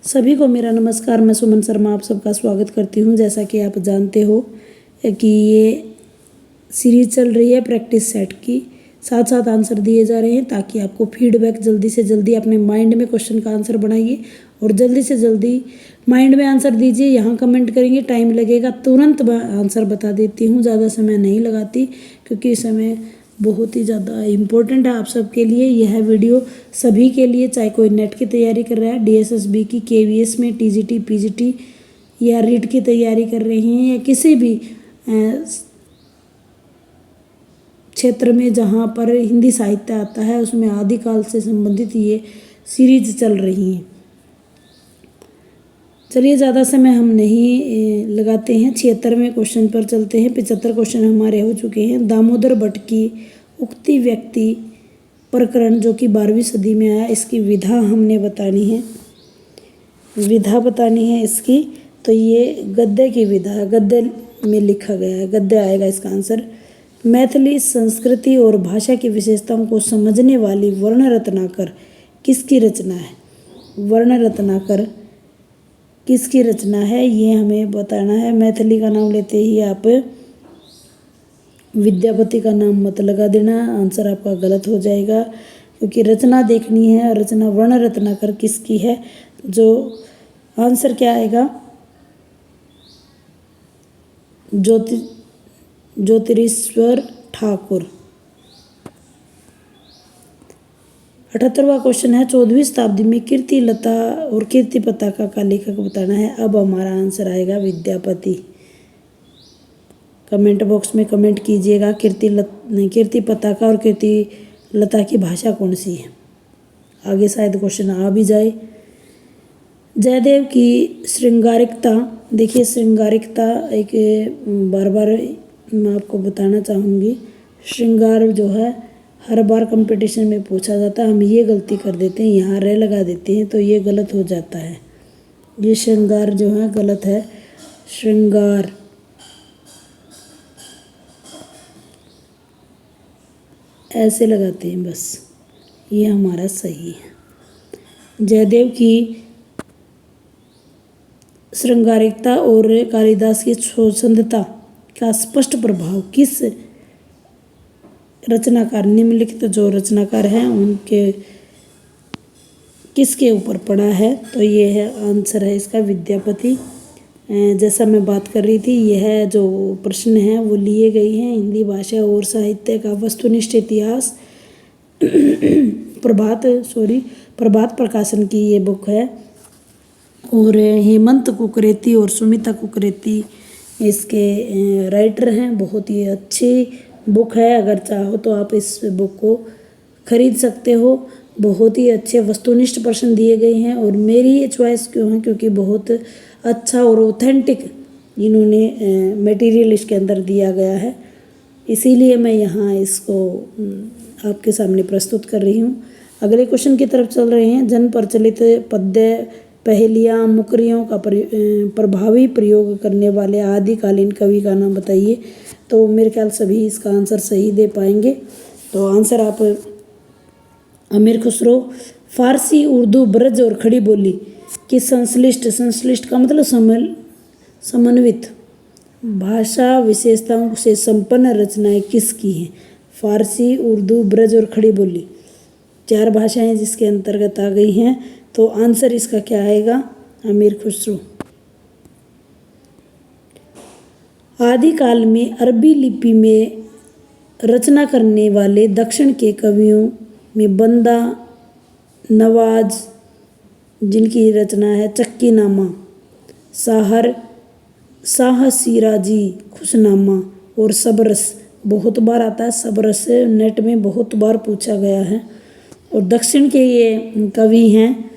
सभी को मेरा नमस्कार। मैं सुमन शर्मा आप सबका स्वागत करती हूं। जैसा कि आप जानते हो कि ये सीरीज चल रही है प्रैक्टिस सेट की, साथ साथ आंसर दिए जा रहे हैं ताकि आपको फीडबैक जल्दी से जल्दी अपने माइंड में क्वेश्चन का आंसर बनाइए और जल्दी से जल्दी माइंड में आंसर दीजिए। यहाँ कमेंट करेंगे, टाइम लगेगा, तुरंत आंसर बता देती हूँ, ज़्यादा समय नहीं लगाती क्योंकि समय बहुत ही ज़्यादा इम्पोर्टेंट है आप सबके लिए। यह वीडियो सभी के लिए, चाहे कोई नेट की तैयारी कर रहा है, डीएसएसबी की, केवीएस में, टीजीटी, पीजीटी या रीट की तैयारी कर रहे हैं, या किसी भी क्षेत्र में जहाँ पर हिंदी साहित्य आता है उसमें आदिकाल से संबंधित ये सीरीज चल रही हैं। चलिए ज़्यादा समय हम नहीं लगाते हैं, 76वें क्वेश्चन पर चलते हैं। 75 क्वेश्चन हमारे हो चुके हैं। दामोदर भट्ट की उक्ति व्यक्ति प्रकरण जो कि 12वीं सदी में आया, इसकी विधा हमने बतानी है, विधा बतानी है इसकी। तो ये गद्य की विधा है, गद्य में लिखा गया है, गद्य आएगा इसका आंसर। मैथिली संस्कृति और भाषा की विशेषताओं को समझने वाली वर्ण रत्नाकर किसकी रचना है? वर्ण रत्नाकर किसकी रचना है ये हमें बताना है। मैथिली का नाम लेते ही आप विद्यापति का नाम मत लगा देना, आंसर आपका गलत हो जाएगा क्योंकि रचना देखनी है। रचना वर्ण रत्नाकर किसकी है? जो आंसर क्या आएगा? ज्योतिरीश्वर ठाकुर। 78वां क्वेश्चन है। 14वीं शताब्दी में कीर्ति लता और कीर्ति पताका का लेखक बताना है। अब हमारा आंसर आएगा विद्यापति। कमेंट बॉक्स में कमेंट कीजिएगा कीर्ति पताका और कीर्ति लता की भाषा कौन सी है। आगे शायद क्वेश्चन आ भी जाए। जयदेव की श्रृंगारिकता, देखिए श्रृंगारिकता एक बार बार मैं आपको बताना चाहूँगी, श्रृंगार जो है हर बार कंपटीशन में पूछा जाता है। हम ये गलती कर देते हैं, यहाँ रे लगा देते हैं तो ये गलत हो जाता है। ये श्रृंगार जो है गलत है, श्रृंगार ऐसे लगाते हैं बस, ये हमारा सही है। जयदेव की श्रृंगारिकता और कालिदास की स्वच्छंदता का स्पष्ट प्रभाव किस रचनाकार, निम्नलिखित जो रचनाकार हैं उनके किसके ऊपर पड़ा है? तो ये है आंसर है इसका विद्यापति। जैसा मैं बात कर रही थी, यह जो प्रश्न हैं वो लिए गए हैं हिंदी भाषा और साहित्य का वस्तुनिष्ठ इतिहास प्रभात प्रकाशन की ये बुक है और हेमंत कुकरेती और सुमिता कुकरेती इसके राइटर हैं। बहुत ही अच्छी बुक है, अगर चाहो तो आप इस बुक को खरीद सकते हो। बहुत ही अच्छे वस्तुनिष्ठ प्रश्न दिए गए हैं और मेरी ये चॉइस क्यों है? क्योंकि बहुत अच्छा और ऑथेंटिक इन्होंने मटेरियल इसके अंदर दिया गया है, इसीलिए मैं यहाँ इसको आपके सामने प्रस्तुत कर रही हूँ। अगले क्वेश्चन की तरफ चल रहे हैं। जन प्रचलित पद्य, पहेलियाँ, मुकरियों का प्रभावी प्रयोग करने वाले आदिकालीन कवि का नाम बताइए। तो मेरे ख्याल सभी इसका आंसर सही दे पाएंगे। तो आंसर आप अमीर खुसरो। फारसी, उर्दू, ब्रज और खड़ी बोली की संश्लिष्ट का मतलब समन्वित भाषा विशेषताओं से संपन्न रचनाएं किसकी हैं? फारसी, उर्दू, ब्रज और खड़ी बोली 4 भाषाएं जिसके अंतर्गत आ गई हैं। तो आंसर इसका क्या आएगा? अमीर खुसरो। आदिकाल में अरबी लिपि में रचना करने वाले दक्षिण के कवियों में बंदा नवाज, जिनकी रचना है चक्कीनामा, शाह सिराजी खुशनामा और सबरस, बहुत बार आता है सबरस, नेट में बहुत बार पूछा गया है। और दक्षिण के ये कवि हैं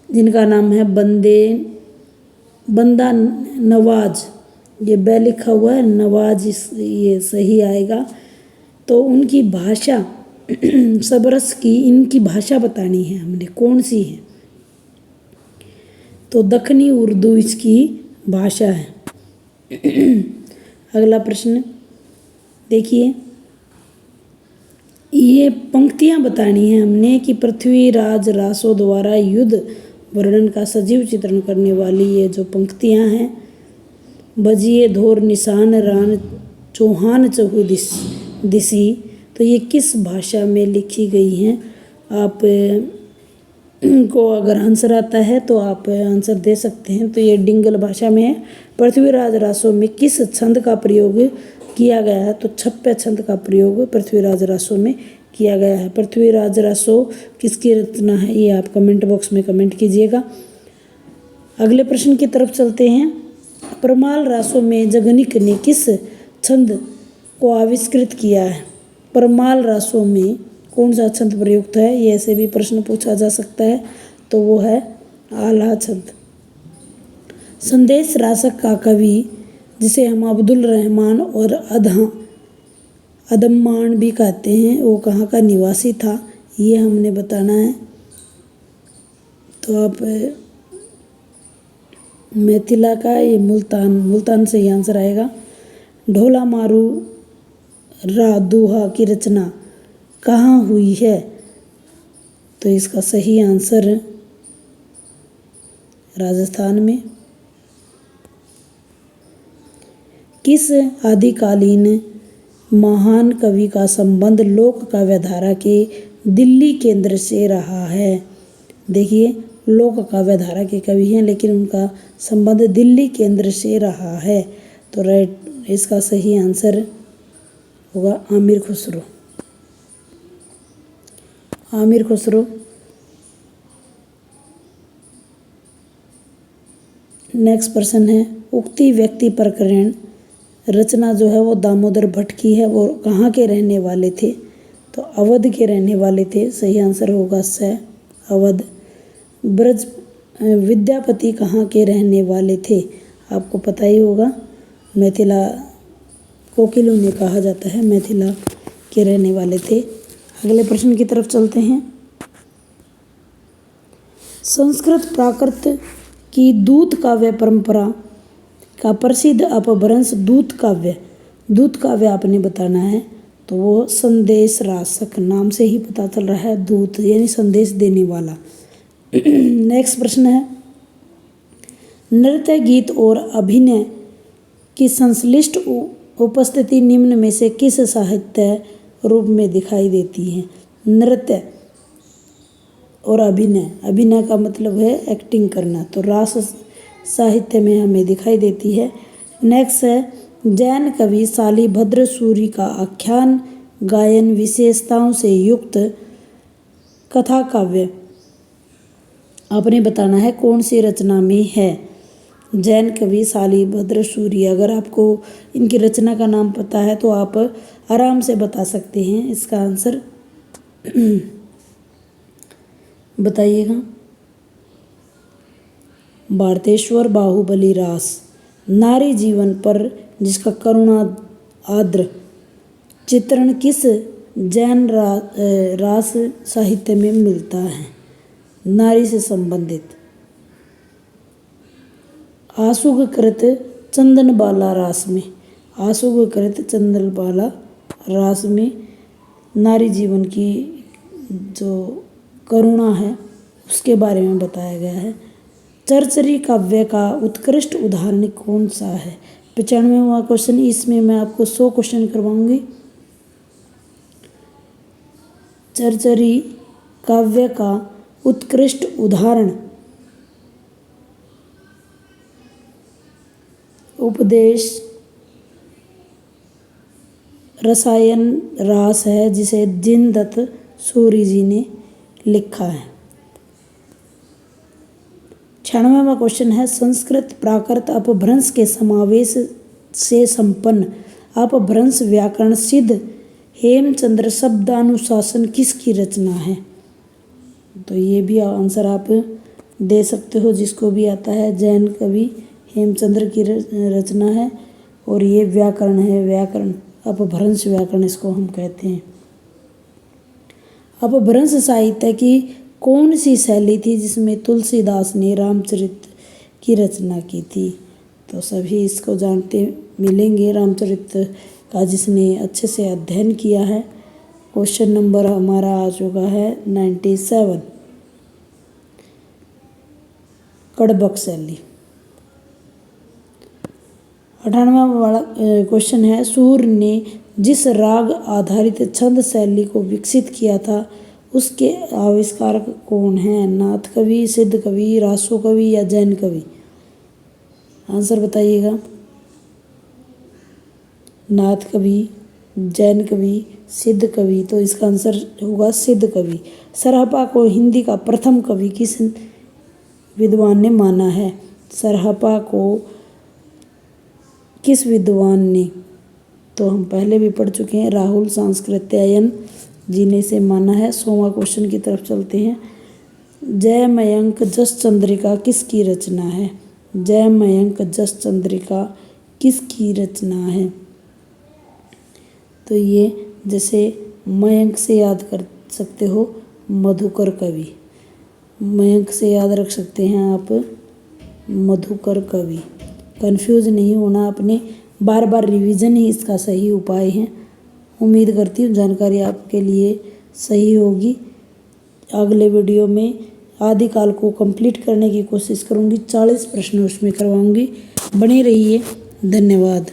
जिनका नाम है बंदा नवाज, ये बै लिखा हुआ है, नवाज ये सही आएगा। तो उनकी भाषा सबरस की, इनकी भाषा बतानी है हमने, कौन सी है? तो दक्खनी उर्दू इसकी भाषा है। अगला प्रश्न देखिए, ये पंक्तियाँ बतानी है हमने कि पृथ्वीराज रासो द्वारा युद्ध वर्णन का सजीव चित्रण करने वाली ये जो पंक्तियाँ हैं, बजिए धोर निशान रान चौहान चहु दिसी, तो ये किस भाषा में लिखी गई हैं? आप को अगर आंसर आता है तो आप आंसर दे सकते हैं। तो ये डिंगल भाषा में है। पृथ्वीराज रासों में किस छंद का प्रयोग किया गया है? तो छप्पे छंद का प्रयोग पृथ्वीराज रासों में किया गया है। पृथ्वीराज रासो किसकी रचना है, ये आप कमेंट बॉक्स में कमेंट कीजिएगा। अगले प्रश्न की तरफ चलते हैं। परमाल रासों में जगनिक ने किस छंद को आविष्कृत किया है? परमाल रासों में कौन सा छंद प्रयुक्त है? ये ऐसे भी प्रश्न पूछा जा सकता है, तो वो है आल्हा छंद। संदेश रासक का कवि, जिसे हम अब्दुल रहमान और अदम्मान भी कहते हैं, वो कहाँ का निवासी था, ये हमने बताना है। तो आप मिथिला का, ये मुल्तान से ही आंसर आएगा। ढोला मारू रा दोहा की रचना कहाँ हुई है? तो इसका सही आंसर राजस्थान में। किस आदिकालीन महान कवि का संबंध लोक काव्यधारा के दिल्ली केंद्र से रहा है? देखिए, लोक काव्यधारा के कवि हैं, लेकिन उनका संबंध दिल्ली केंद्र से रहा है। तो राइट, इसका सही आंसर होगा आमिर खुसरो। आमिर खुसरो। नेक्स्ट प्रश्न है, उक्ति व्यक्ति प्रकरण रचना जो है वो दामोदर भट्ट की है। वो कहाँ के रहने वाले थे? तो अवध के रहने वाले थे। सही आंसर होगा स, अवध। ब्रज विद्यापति कहाँ के रहने वाले थे? आपको पता ही होगा, मिथिला कोकिल उन्हें कहा जाता है, मिथिला के रहने वाले थे। अगले प्रश्न की तरफ चलते हैं। संस्कृत प्राकृत की दूत काव्य परंपरा का प्रसिद्ध अपभ्रंश दूत काव्य आपने बताना है। तो वो संदेश रासक नाम से ही पता चल रहा है, दूत यानी संदेश देने वाला। नेक्स्ट प्रश्न है, नृत्य गीत और अभिनय की संश्लिष्ट उपस्थिति निम्न में से किस साहित्य रूप में दिखाई देती है? नृत्य और अभिनय का मतलब है एक्टिंग करना, तो रास साहित्य में हमें दिखाई देती है। नेक्स्ट है, जैन कवि शालिभद्र सूरि का आख्यान गायन विशेषताओं से युक्त कथा काव्य आपने बताना है कौन सी रचना में है? जैन कवि शालिभद्र सूरि। अगर आपको इनकी रचना का नाम पता है तो आप आराम से बता सकते हैं। इसका आंसर बताइएगा। भारतेश्वर बाहुबली रास नारी जीवन पर जिसका करुणा आर्द्र चित्रण किस जैन रास साहित्य में मिलता है? नारी से संबंधित। आशुगकृत चंदनबाला रास में, आशुगकृत चंदनबाला रास में नारी जीवन की जो करुणा है उसके बारे में बताया गया है। चरचरी काव्य का उत्कृष्ट उदाहरण कौन सा है? 95वां क्वेश्चन। इसमें मैं आपको 100 क्वेश्चन करवाऊंगी। चरचरी काव्य का उत्कृष्ट उदाहरण उपदेश रसायन रास है, जिसे जिनदत्त सूरि जी ने लिखा है। 96वां क्वेश्चन है, संस्कृत प्राकृत अपभ्रंश के समावेश से संपन्न अपभ्रंश व्याकरण सिद्ध हेमचंद्र शब्दानुशासन किसकी रचना है? तो ये भी आंसर आप दे सकते हो, जिसको भी आता है। जैन कवि हेमचंद्र की रचना है और ये व्याकरण है, व्याकरण अपभ्रंश व्याकरण इसको हम कहते हैं। अपभ्रंश साहित्य की कौन सी शैली थी जिसमें तुलसीदास ने रामचरित की रचना की थी? तो सभी इसको जानते मिलेंगे, रामचरित का जिसने अच्छे से अध्ययन किया है। क्वेश्चन नंबर हमारा आ चुका है 97। कड़बक शैली। 98वां वाला क्वेश्चन है, सूर ने जिस राग आधारित छंद शैली को विकसित किया था उसके आविष्कारक कौन हैं? नाथ कवि, सिद्ध कवि, रासो कवि या जैन कवि? आंसर बताइएगा। नाथ कवि, जैन कवि, सिद्ध कवि। तो इसका आंसर होगा सिद्ध कवि। सरहपा को हिंदी का प्रथम कवि किस विद्वान ने माना है? सरहपा को किस विद्वान ने? तो हम पहले भी पढ़ चुके हैं, राहुल सांस्कृत्यायन जी ने इसे माना है। 100वां क्वेश्चन की तरफ चलते हैं। जय मयंक जस चंद्रिका किसकी रचना है? जय मयंक जस चंद्रिका किसकी रचना है? तो ये जैसे मयंक से याद कर सकते हो, मधुकर कवि। मयंक से याद रख सकते हैं आप, मधुकर कवि। कंफ्यूज नहीं होना, अपने बार बार रिवीजन ही इसका सही उपाय है। उम्मीद करती हूँ जानकारी आपके लिए सही होगी। अगले वीडियो में आदिकाल को कंप्लीट करने की कोशिश करूँगी। 40 प्रश्न उसमें करवाऊँगी। बने रहिए। धन्यवाद।